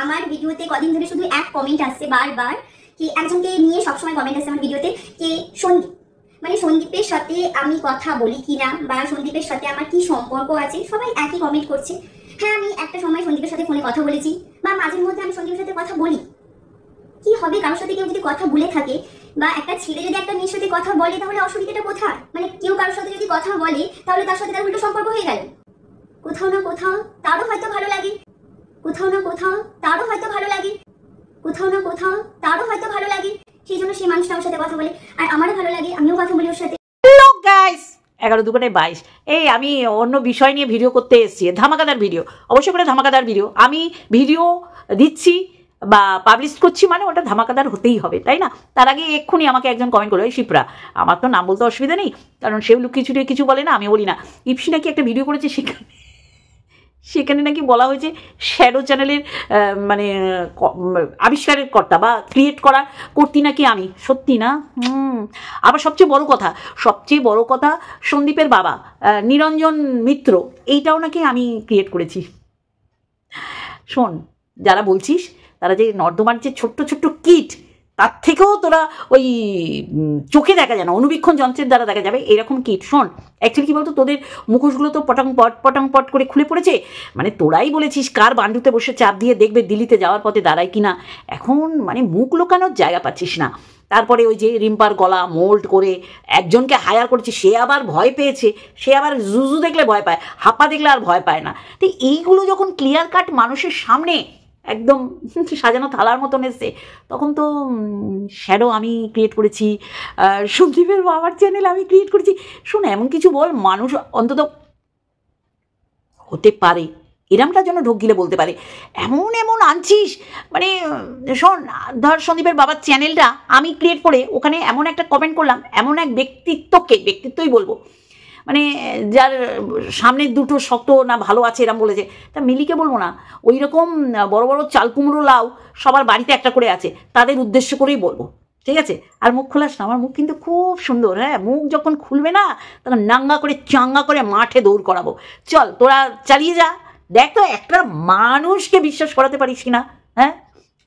আমার ভিডিওতে কদিন ধরে শুধু এক কমেন্ট আসছে বারবার, কি একজনকে নিয়ে সবসময় কমেন্ট আসছে আমার ভিডিওতে, যে সন্দীপ মানে সন্দীপের সাথে আমি কথা বলি কিনা বা সন্দীপের সাথে আমার কি সম্পর্ক আছে, সবাই একই কমেন্ট করছে। হ্যাঁ, আমি একটা সময় সন্দীপের সাথে ফোনে কথা বলেছি বা মাঝের মধ্যে আমি সন্দীপের সাথে কথা বলি। কি হবে, কারোর সাথে কেউ যদি কথা বলে থাকে বা একটা ছেলে যদি একটা মেয়ের সাথে কথা বলে, তাহলে অসুবিধাটা কোথায়? মানে কেউ কারোর সাথে যদি কথা বলে তাহলে তার সাথে তার উল্টো সম্পর্ক হয়ে গেল। কোথাও না কোথাও তারও হয়তো ভালো লাগে, কোথাও না কোথাও তারও হয়তো ভালো লাগে, কোথাও না কোথাও তারও হয়তো ভালো লাগে, সেই জন্য সেই মানুষটা ওর সাথে কথা বলে, আর আমারও ভালো লাগে, আমিও কথা বলি ওর সাথে। Hello guys, 11/2/22। এই আমি অন্য বিষয় নিয়ে ভিডিও করতে এসেছি, ধামাকাদার ভিডিও, অবশ্যই করে ধামাকাদার ভিডিও। আমি ভিডিও দিচ্ছি বা পাবলিশ করছি মানে ওটা ধামাকাদার হতেই হবে, তাই না? তার আগে এক্ষুনি আমাকে একজন কমেন্ট করলো, এই শিপ্রা, আমার তো নাম বলতে অসুবিধা নেই, কারণ সেগুলো কিছু বলে না, আমি বলি না। ইপসি নাকি একটা ভিডিও করেছে, সেখানে নাকি বলা হয়েছে শ্যাডো চ্যানেলের মানে আবিষ্কারের কর্তা বা ক্রিয়েট করার কর্তি নাকি আমি। সত্যি না? আবার সবচেয়ে বড় কথা সন্দীপের বাবা নিরঞ্জন মিত্র, এইটাও নাকি আমি ক্রিয়েট করেছি। শোন, যারা বলছিস তারা যে নর্দমার যে ছোট্ট ছোট্ট কিট, তার থেকেও তোরা ওই চোখে দেখা যায় না, অনুবীক্ষণ যন্ত্রের দ্বারা দেখা যাবে এরকম কিট। শোন, অ্যাকচুয়ালি কী বলতো, তোদের মুখোশগুলো তো পটাং পট করে খুলে পড়েছে। মানে তোরাই বলেছিস কার বান্ডুতে বসে চাপ দিয়ে দেখবে দিল্লিতে যাওয়ার পথে দাঁড়ায় কিনা। এখন মানে মুখ লোকানোর জায়গা পাচ্ছিস না। তারপরে ওই যে রিম্পার গলা মোল্ড করে একজনকে হায়ার করেছে, সে আবার ভয় পেয়েছে, সে আবার জুজু দেখলে ভয় পায়, হাপ্পা দেখলে আর ভয় পায় না। তো এইগুলো যখন ক্লিয়ার কাট মানুষের সামনে একদম সাজানো থালার মতন এসছে, তখন তো শ্যাডো আমি ক্রিয়েট করেছি, সন্দীপের বাবার চ্যানেল আমি ক্রিয়েট করেছি। শোন, এমন কিছু বল মানুষ অন্তত হতে পারে, এরমটার জন্য ঢোক গিলে বলতে পারে। এমন আনছিস, মানে শোন, ধর সন্দীপের বাবার চ্যানেলটা আমি ক্রিয়েট করে ওখানে এমন একটা কমেন্ট করলাম, এমন এক ব্যক্তিত্বই বলবো, মানে যার সামনের দুটো শক্ত না ভালো আছে এরম বলেছে, তা মিলিকে বলবো না, ওই রকম বড় বড় চাল কুমড়ো লাউ সবার বাড়িতে একটা করে আছে, তাদের উদ্দেশ্য করেই বলবো, ঠিক আছে? আর মুখ খোলাস না, আমার মুখ কিন্তু খুব সুন্দর। হ্যাঁ, মুখ যখন খুলবে না, তখন নাঙ্গা করে চাঙ্গা করে মাঠে দৌড় করাবো। চল, তোরা চালিয়ে যা, দেখ তো একটা মানুষকে বিশ্বাস করাতে পারিস কিনা। হ্যাঁ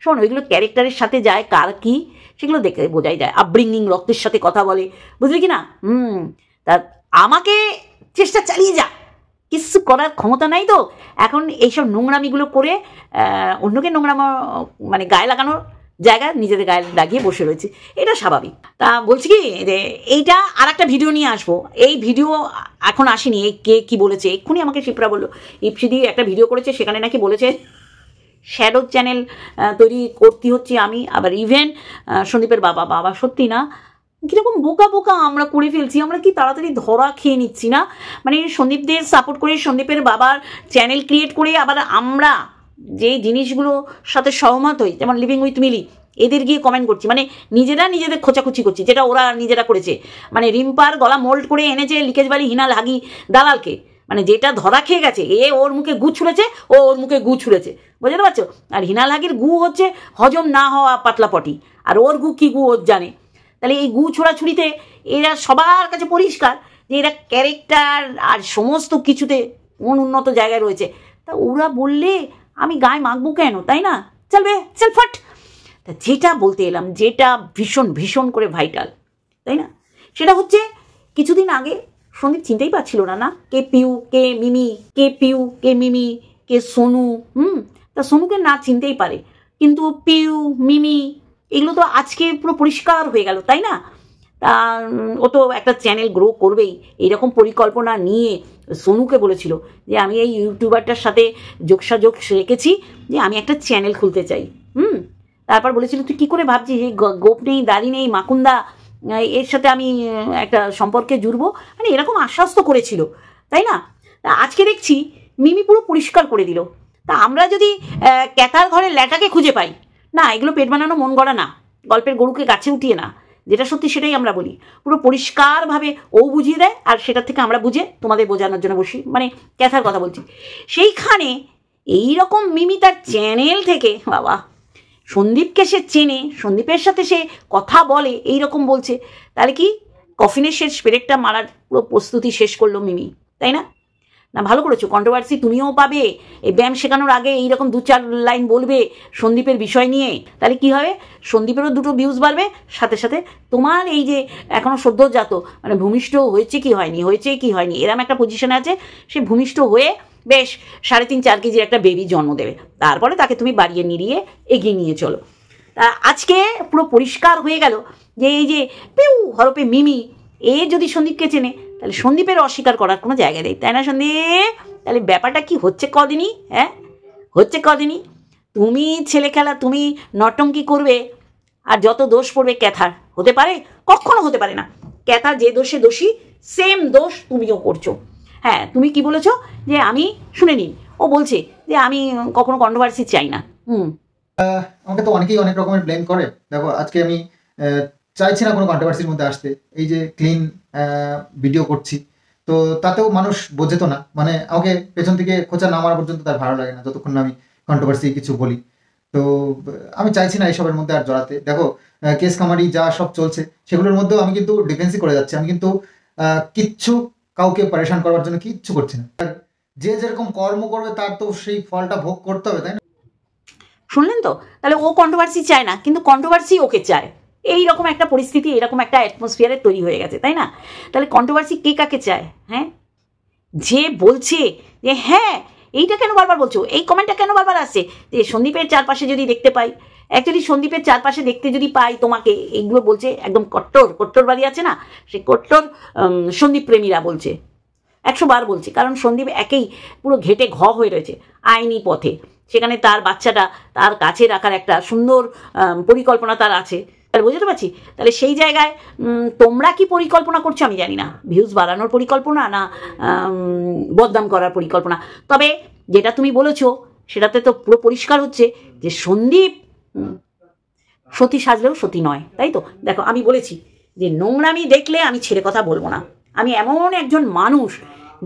শোন, ওইগুলো ক্যারেক্টারের সাথে যায়, কার কি সেগুলো দেখে বোঝাই যায়। আপব্রিঙ্গিং, রক্তের সাথে কথা বলে, বুঝলি কি না? তা আমাকে চেষ্টা চালিয়ে যা, কিছু করার ক্ষমতা নাই তো এখন। এইসব নোংরামিগুলো করে অন্যকে নোংরামা মানে গায়ে লাগানোর জায়গা নিজেদের গায়ে লাগিয়ে বসে রয়েছে, এটা স্বাভাবিক। তা বলছি কি, যে এইটা আর একটা ভিডিও নিয়ে আসবো। এই ভিডিও এখন আসেনি, এই কে কি বলেছে এক্ষুনি আমাকে শিপ্রা বললো, ইপসিদি একটা ভিডিও করেছে, সেখানে নাকি বলেছে শ্যাডো চ্যানেল তৈরি করতে হচ্ছে আমি, আবার ইভেন সন্দীপের বাবা। সত্যি না? কীরকম বোকা আমরা করে ফেলছি, আমরা কি তাড়াতাড়ি ধরা খেয়ে নিচ্ছি না? মানে সন্দীপদের সাপোর্ট করে সন্দীপের বাবার চ্যানেল ক্রিয়েট করে আবার আমরা যে জিনিসগুলো সাথে সহমত হই, যেমন লিভিং উইথ মিলি, এদের গিয়ে কমেন্ট করছি, মানে নিজেদের খোঁচাখুচি করছি, যেটা ওরা নিজেরা করেছে। মানে রিম্পার গলা মোল্ড করে এনেছে লিকেজ বাড়ি হিনা লাগি দালালকে, মানে যেটা ধরা খেয়ে গেছে, ওর মুখে গু ছুঁড়েছে, ওর মুখে গু ছুঁড়েছে, বুঝতে পারছো? আর হিনা লাগির গু হচ্ছে হজম না হওয়া পাতলাপটি, আর ওর গু কি গু ওর জানে। তাহলে এই গু ছোড়াছুড়িতে এরা সবার কাছে পরিষ্কার যে এরা ক্যারেক্টার আর সমস্ত কিছুতে কোন উন্নত জায়গায় রয়েছে। তা ওরা বললে আমি গায়ে মাখবো কেন, তাই না? চলবে, চল ফট। তা যেটা বলতে এলাম, যেটা ভীষণ করে ভাইটাল, তাই না, সেটা হচ্ছে কিছুদিন আগে সন্দীপ চিনতেই পারছিল না কে পিউ কে মিমি, কে মিমি, কে সোনু। তা সোনুকে না চিনতেই পারে, কিন্তু পিউ মিমি এগুলো তো আজকে পুরো পরিষ্কার হয়ে গেল, তাই না? তা ও তো একটা চ্যানেল গ্রো করবেই, এইরকম পরিকল্পনা নিয়ে সোনুকে বলেছিল যে আমি এই ইউটিউবারটার সাথে যোগসাযোগ রেখেছি যে আমি একটা চ্যানেল খুলতে চাই। তারপর বলেছিল তুই কী করে ভাবছিস এই গোপ নেই, দাড়ি নেই, মাকুন্দা, এর সাথে আমি একটা সম্পর্কে জুড়বো, মানে এরকম আশ্বস্ত করেছিল, তাই না? তা আজকে দেখছি মিমি পুরো পরিষ্কার করে দিল। তা আমরা যদি ক্যাথার ঘরে ল্যাটাকে খুঁজে পাই না, এগুলো পেট বানানো মন গড়া না, গল্পের গরুকে গাছে উঠিয়ে না, যেটা সত্যি সেটাই আমরা বলি, পুরো পরিষ্কারভাবে ও বুঝিয়ে দেয়, আর সেটার থেকে আমরা বুঝে তোমাদের বোঝানোর জন্য বসি, মানে ক্যাথার কথা বলছি। সেইখানে এইরকম মিমি তার চ্যানেল থেকে বাবা সন্দীপকে সে চেনে, সন্দীপের সাথে সে কথা বলে, এইরকম বলছে, তাহলে কি কফিনের শেষ পেরেকটা মারার পুরো প্রস্তুতি শেষ করলো মিমি, তাই না? না ভালো করেছো, কন্ট্রোভার্সি তুমিও পাবে। এই ব্যায়াম শেখানোর আগে এইরকম 2-4 লাইন বলবে সন্দীপের বিষয় নিয়ে, তাহলে কি হবে, সন্দীপেরও 2টো ভিউজ বাড়বে, সাথে সাথে তোমার এই যে এখনও সদ্যজাত মানে ভূমিষ্ঠ হয়েছে কি হয়নি, হয়েছে কি হয়নি এরম একটা পজিশনে আছে, সে ভূমিষ্ঠ হয়ে বেশ 3.5-4 কেজির একটা বেবি জন্ম দেবে, তারপরে তাকে তুমি বাড়িয়ে নিয়ে এগিয়ে নিয়ে চলো। আজকে পুরো পরিষ্কার হয়ে গেল যে এই যে পিউ হরপে মিমি এ যদি সন্দীপকে চেনে, তাহলে সন্দীপের অস্বীকার করার কোনো জায়গা নেই, তাই না সন্দীপ? তাহলে ব্যাপারটা কি হচ্ছে কদিনই, হ্যাঁ হচ্ছে কদিনই তুমি ছেলে খেলা, তুমি নটঙ্কি করবে, আর যত দোষ পড়বে ক্যাথার, হতে পারে? কখনো হতে পারে না। ক্যাথা যে দোষে দোষী, সেম দোষ তুমিও করছো। হ্যাঁ, তুমি কি বলেছো যে আমি শুনে নিন, ও বলছে যে আমি কখনো কন্ট্রোভার্সি চাই না। আমাকে তো অনেকেই অনেক রকমের ব্লেম করে। দেখো, আজকে আমি চাইছি না কোনো কন্ট্রোভার্সির মধ্যে আসতে, এই যে ক্লিন ভিডিও করছি, তো তাতেও মানুষ বোঝে তো না, মানে আমাকে পেছন থেকে খোঁচা না মারা পর্যন্ত তার ভালো লাগে না যতক্ষণ না আমি কন্ট্রোভার্সি কিছু বলি। তো আমি চাইছি না এইসবের মধ্যে আর জড়াতে। দেখো, কেস কামারি যা সব চলছে সেগুলোর মধ্যেও আমি কিন্তু ডিফেন্সই করে যাচ্ছি, আমি কিন্তু কিচ্ছু কাউকে পারেশান করার জন্য কিচ্ছু করছি না। যে যেরকম কর্ম করবে তার তো সেই ফলটা ভোগ করতে হবে, তাই না? শুনলেন তো? তাহলে ও কন্ট্রোভার্সি চায় না, কিন্তু কন্ট্রোভার্সি ওকে চায়। এইরকম একটা পরিস্থিতি, এরকম একটা অ্যাটমসফিয়ারে তৈরি হয়ে গেছে, তাই না? তাহলে কন্ট্রোভার্সি কে কাকে চায়? হ্যাঁ, যে বলছে যে হ্যাঁ এইটা কেন বারবার বলছো, এই কমেন্টটা কেন বারবার আসছে, যে সন্দীপের চারপাশে যদি দেখতে পাই, অ্যাকচুয়ালি সন্দীপের চারপাশে দেখতে যদি পাই তোমাকে, এইগুলো বলছে একদম কট্টরবাদী আছে না, সে কট্টর সন্দীপ প্রেমীরা বলছে, 100 বার বলছে, কারণ সন্দীপ একেই পুরো ঘেটে হয়ে রয়েছে আইনি পথে, সেখানে তার বাচ্চাটা তার কাছে রাখার একটা সুন্দর পরিকল্পনা তার আছে, তাহলে বুঝতে পারছি। তাহলে সেই জায়গায় তোমরা কি পরিকল্পনা করছো আমি জানি না, ভিউজ বাড়ানোর পরিকল্পনা না বদনাম করার পরিকল্পনা, তবে যেটা তুমি বলেছো সেটাতে তো পুরো পরিষ্কার হচ্ছে যে সন্দীপ সতী সাজলেও সতী নয়, তাই তো? দেখো, আমি বলেছি যে নোংরামি দেখলে আমি ছেড়ে কথা বলবো না, আমি এমন একজন মানুষ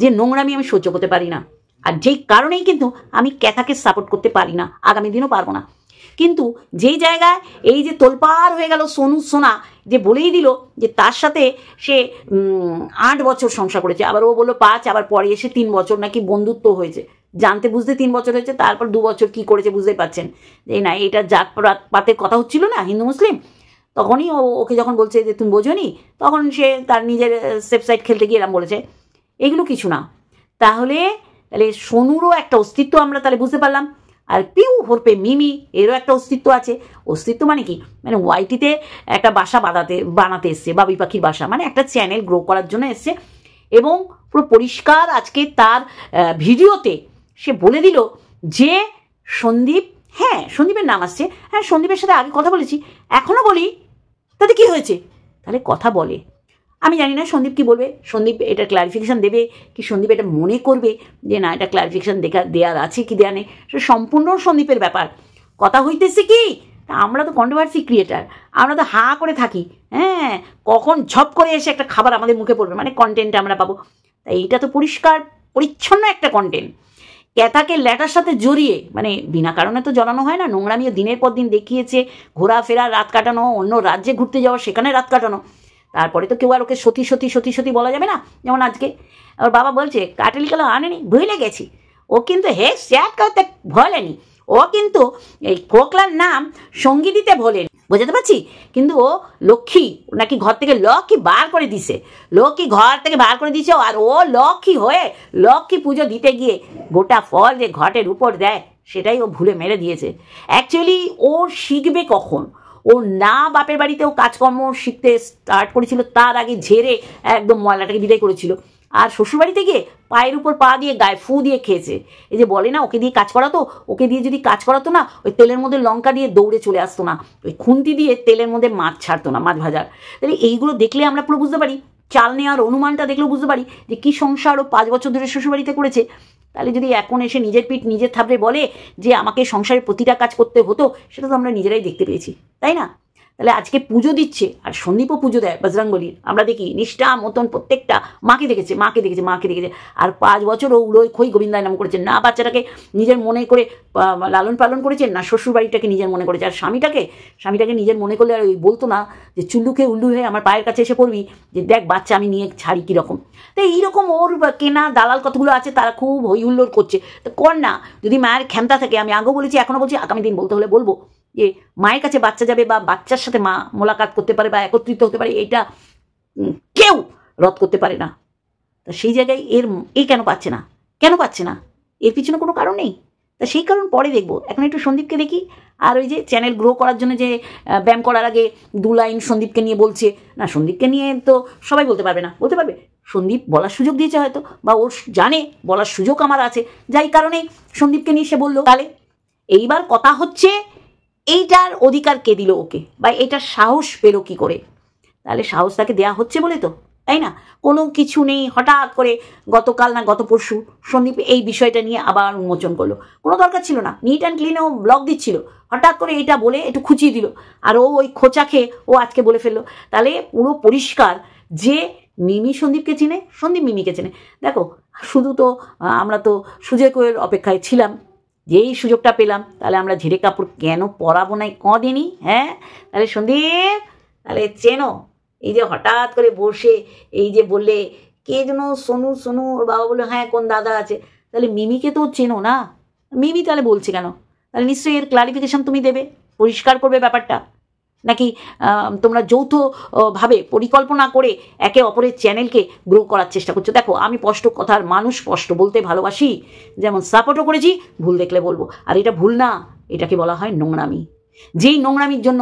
যে নোংরামি আমি সহ্য করতে পারি না, আর যেই কারণেই কিন্তু আমি ক্যাথাকে সাপোর্ট করতে পারি না, আগামী দিনও পারবো না। কিন্তু যেই জায়গায় এই যে তোলপাড় হয়ে গেল সোনু সোনা, যে বলেই দিল যে তার সাথে সে 8 বছর সংসার করেছে, আবার ও বললো 5, আবার পরে এসে 3 বছর নাকি বন্ধুত্ব হয়েছে, জানতে বুঝতে 3 বছর হয়েছে, তারপর 2 বছর কি করেছে বুঝতে পারছেন যে না, এটা জাত পাতের কথা হচ্ছিল না, হিন্দু মুসলিম, তখনই ওকে যখন বলছে যে তুমি বোঝোনি, তখন সে তার নিজের সেফ সাইড খেলতে গিয়ে এরম বলেছে, এগুলো কিছু না। তাহলে সোনুরও একটা অস্তিত্ব আমরা তাহলে বুঝতে পারলাম, আর পিউ হরপে মিমি এরও একটা অস্তিত্ব আছে। অস্তিত্ব মানে কি, মানে ওয়াইটিতে একটা বাসা বানাতে এসছে, বাবুই পাখির বাসা, মানে একটা চ্যানেল গ্রো করার জন্য এসছে, এবং পুরো পরিষ্কার আজকে তার ভিডিওতে সে বলে দিল যে সন্দীপ, হ্যাঁ সন্দীপের নাম আসছে, হ্যাঁ সন্দীপের সাথে আগে কথা বলেছি, এখনও বলি, তাতে কি হয়েছে? তাহলে কথা বলে, আমি জানি না সন্দীপ কি বলবে, সন্দীপ এটা ক্লারিফিকেশান দেবে কি সন্দীপ এটা মনে করবে যে না এটা ক্লারিফিকেশান দেওয়ার আছে কি দেওয়া নেই, সেটা সম্পূর্ণ সন্দীপের ব্যাপার। কথা হইতেছে কি, আমরা তো কন্ট্রোভার্সি ক্রিয়েটার, আমরা তো হাঁ করে থাকি, হ্যাঁ কখন ঝপ করে এসে একটা খাবার আমাদের মুখে পড়বে, মানে কন্টেন্ট আমরা পাবো, তাই এইটা তো পরিষ্কার পরিচ্ছন্ন একটা কন্টেন্ট। ক্যাথাকে ল্যাটার সাথে জড়িয়ে, মানে বিনা কারণে তো জড়ানো হয় না, নোংরামিও দিনের পর দিন দেখিয়েছে, ঘোরাফেরা, রাত কাটানো, অন্য রাজ্যে ঘুরতে যাওয়া, সেখানে রাত কাটানো, তারপরে তো কেউ আর ওকে সতী সতী সতী সতী বলা যাবে না। যেমন আজকে ওর বাবা বলছে কাটালি কালো আনেনি, ভুলে গেছি, ও কিন্তু স্যাট করতে ভোলেনি, ও কিন্তু এই ফোকলার নাম সঙ্গী দিতে ভোলেনি, বোঝাতে পারছি? কিন্তু ও লক্ষ্মী নাকি ঘর থেকে লক্ষ্মী বার করে দিছে, লক্ষ্মী ঘর থেকে বার করে দিছে, আর ও লক্ষ্মী হয়ে লক্ষ্মী পুজো দিতে গিয়ে গোটা ফল যে ঘটের উপর দেয় সেটাই ও ভুলে মেরে দিয়েছে। অ্যাকচুয়ালি ও শিখবে কখন, ও না বাপের বাড়িতেও কাজকর্ম শিখতে স্টার্ট করেছিল, তার আগে ঝেড়ে একদম ময়লাটাকে বিদায় করেছিল, আর শ্বশুরবাড়িতে গিয়ে পায়ের উপর পা দিয়ে গায়ে ফু দিয়ে খেয়েছে। এই যে বলে না ওকে দিয়ে কাজ করাতো, ওকে দিয়ে যদি কাজ করাতো না, ওই তেলের মধ্যে লঙ্কা দিয়ে দৌড়ে চলে আসতো না, ওই খুন্তি দিয়ে তেলের মধ্যে মাছ ছাড়তো না, মাছ ভাজার। তাহলে এইগুলো দেখলে আমরা পুরো বুঝতে পারি, চাল নেওয়ার অনুমানটা দেখলেও বুঝতে পারি যে কী সংসার ও 5 বছর ধরে শ্বশুরবাড়িতে করেছে। তাহলে যদি এখন এসে নিজের পিঠ নিজের থাবড়ে বলে যে আমাকে সংসারের প্রতিটা কাজ করতে হতো, সেটা তো আমরা নিজেরাই দেখতে পেয়েছি, তাই না? তাহলে আজকে পুজো দিচ্ছে, আর সন্দীপও পুজো দেয় বজরংবলীর, আমরা দেখি নিষ্ঠা মতন প্রত্যেকটা, মাকে দেখেছে, আর 5 বছর ও উড়োয় খই গোবিন্দায় নাম করেছেন না, বাচ্চাটাকে নিজের মনে করে লালন পালন করেছেন, না শ্বশুর বাড়িটাকে নিজের মনে করেছে। আর স্বামীটাকে নিজের মনে করলে আর ওই বলতো না যে চুল্লু খেয়ে উল্লু হয়ে আমার পায়ের কাছে এসে পড়বি, যে দেখ বাচ্চা আমি নিয়ে ছাড়ি কীরকম। তো এইরকম ওর কেনা দালাল কতগুলো আছে, তারা খুব হই হুল্লোড় করছে। তো কর না, যদি মায়ের ক্ষমতা থাকে, আমি আগেও বলেছি এখনও বলছি, আগামী দিন বলতে হলে বলবো, যে মায়ের কাছে বাচ্চা যাবে বা বাচ্চার সাথে মা মোলাকাত করতে পারে বা একত্রিত হতে পারে, এটা কেউ রদ করতে পারে না। তা সেই জায়গায় এই কেন পাচ্ছে না, এর পিছনে কোনো কারণ নেই। তা সেই কারণ পরে দেখবো, এখন একটু সন্দীপকে দেখি। আর ওই যে চ্যানেল গ্রো করার জন্য যে ব্যায়াম করার আগে 2 লাইন সন্দীপকে নিয়ে বলছে, না সন্দীপকে নিয়ে তো সবাই বলতে পারবে, সন্দীপ বলার সুযোগ দিয়েছে হয়তো, বা ওর জানে বলার সুযোগ আমার আছে, যাই কারণে সন্দীপকে নিয়ে সে বললো। তাহলে এইবার কথা হচ্ছে, এইটার অধিকার কে দিল ওকে, বা এটার সাহস পেল কি করে? তাহলে সাহস তাকে দেওয়া হচ্ছে বলে তো, তাই না? কোনো কিছু নেই, হঠাৎ করে গতকাল না গত পরশু সন্দীপ এই বিষয়টা নিয়ে আবার উন্মোচন করলো। কোনো দরকার ছিল না, নিট অ্যান্ড ক্লিনে ও ব্লগ দিচ্ছিল, হঠাৎ করে এটা বলে একটু খুঁচিয়ে দিল, আর ওই খোঁচা খেয়ে ও আজকে বলে ফেললো। তাহলে পুরো পরিষ্কার যে মিমি সন্দীপকে চিনে, সন্দীপ মিমিকে চেনে। দেখো, শুধু তো আমরা তো সুযোগের অপেক্ষায় ছিলাম, যেই সুযোগটা পেলাম, তাহলে আমরা ঝেড়ে কাপড় কেন পরাবো নাই কদিনই? হ্যাঁ, তাহলে সন্দীপ, তাহলে চেনো, এই যে হঠাৎ করে বসে এই যে বললে কে যেন সোনু, ওর বাবা বললো হ্যাঁ কোন দাদা আছে, তাহলে মিমিকে তো চেনো না, মিমি তাহলে বলছে কেন? তাহলে নিশ্চয়ই এর ক্লারিফিকেশন তুমি দেবে, পরিষ্কার করবে ব্যাপারটা, নাকি তোমরা যৌথভাবে পরিকল্পনা করে একে অপরের চ্যানেলকে গ্রো করার চেষ্টা করছো? দেখো, আমি স্পষ্ট কথার মানুষ, স্পষ্ট বলতে ভালোবাসি, যেমন সাপোর্টও করেছি, ভুল দেখলে বলবো। আর এটা ভুল না, এটাকে বলা হয় নোংরামি। যেই নোংরামির জন্য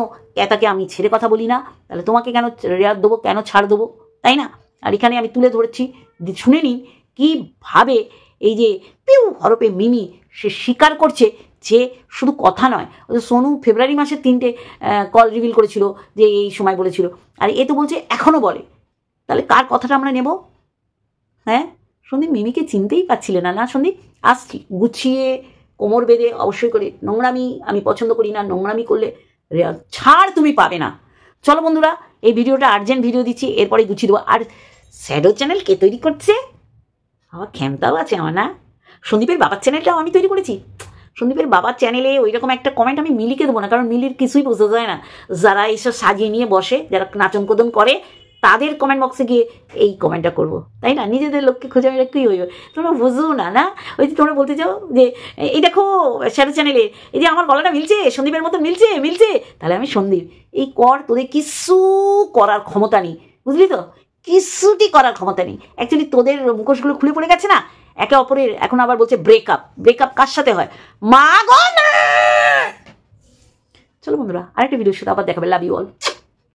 তাকে আমি ছেড়ে কথা বলি না, তাহলে তোমাকে কেন রেয়ার দেবো, কেন ছাড় দেবো, তাই না? আর এখানে আমি তুলে ধরেছি, শুনে নিন কীভাবে এই যে পিউ হরপে মিমি সে স্বীকার করছে যে শুধু কথা নয়। সোনু ফেব্রুয়ারি মাসের 3টে কল রিভিল করেছিল, যে এই সময় বলেছিল, আর এ তো বলছে এখনও বলে। তাহলে কার কথাটা আমরা নেব? হ্যাঁ, সন্দীপ মিমিকে চিনতেই পারছিলে না সন্দীপ? আসছি গুছিয়ে কোমর বেঁধে, অবশ্যই করে। নোংরামি আমি পছন্দ করি না, নোংরামি করলে ছাড় তুমি পাবে না। চলো বন্ধুরা, এই ভিডিওটা আর্জেন্ট ভিডিও দিচ্ছি, এরপরে গুছিয়ে দেবো। আর শ্যাডো চ্যানেল কে তৈরি করছে? আমার ক্ষমতাও আছে আমার, না? সন্দীপের বাবার চ্যানেলটাও আমি তৈরি করেছি। সন্দীপের বাবার চ্যানেলে ওই রকম একটা কমেন্ট আমি মিলিকে দেবো না, কারণ মিলির কিছুই বোঝা যায় না। যারা এইসব সাজিয়ে নিয়ে বসে, যারা নাচন কোদন করে, তাদের কমেন্ট বক্সে গিয়ে এই কমেন্টটা করবো, তাই না? নিজেদের লোককে খোঁজা মেরে কী হইবে? তোমরা বুঝো না? ওই যে তোমরা বলতে চাও যে এই দেখো শ্যাডো চ্যানেলে এই যে আমার গলাটা মিলছে, সন্দীপের মতো মিলছে, তাহলে আমি সন্দীপ। এই কর, তোদের কিছু করার ক্ষমতা নেই, বুঝলি তো? কিছুটি করার ক্ষমতা নেই। অ্যাকচুয়ালি তোদের মুখোশগুলো খুলে পড়ে গেছে না একে অপরের। এখন আবার বলছে ব্রেকআপ কার সাথে হয়? মা গো না! চলো বন্ধুরা, আরেকটা ভিডিওর সাথে আবার দেখাবে। Love you all.